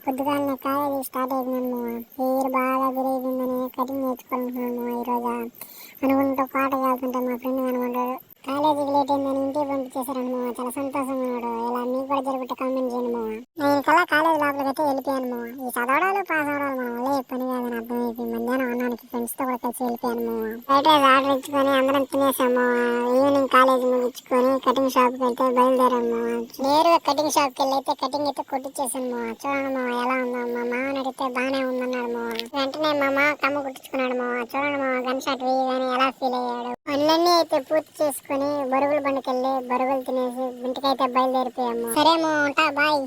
పొద్దుగాలనే college start అయిపోయిందమ్మో. Hair బాగా పెరిగిపోయిందని cutting నేర్చుకుంటున్నాము ఈరోజు అనుకుంటూ పాట కాలుతుంటే మా ఫ్రెండ్ కనుకుంటాడు. కాలేజీకి లేట్ అయిందని ఇంటికి పంపించేశారమ్మో. చాలా సంతోషంగా ఉన్నాడు. ఇలా మీకు కూడా జరుగుతుంటే కామెంట్ చేయను. నేను కల్లా కాలేజీ లోపలికి అయితే వెళ్ళిపోయాను. ఈ చదవడాలు పాస్ అవడాలు మన వల్ల పని కాదని అర్థమైపోయి మధ్యాహ్నం అన్నానికి ఫ్రెండ్స్ తో కూడా కలిసి వెళ్ళిపోయాను. ఫ్రైడ్ రైస్ ఆర్డర్ ఇచ్చుకొని అందరం తినేసాము. ఈవినింగ్ కాలేజీ ముగించుకొని కటింగ్ షాప్ కి అయితే బయలుదేరాము. నేరుగా కటింగ్ షాప్ కి వెళ్ళి అయితే కటింగ్ అయితే కొట్టించేసాను. చూడండి ఎలా ఉందో మా మామని అడిగితే బాగానే ఉందన్నాడు. వెంటనే మా మామ కమ్మ కుట్టించుకున్నాడు. చూడండి గన్ షాట్ వేయగానే ఎలా ఫీల్ అయ్యాడు. పనులన్నీ అయితే పూర్తి చేసుకుని బరుగుల బండికి వెళ్ళి బరుగులు తినేసి ఇంటికైతే బయలుదేరిపోయాము. సరే ఉంటా, బాయ్.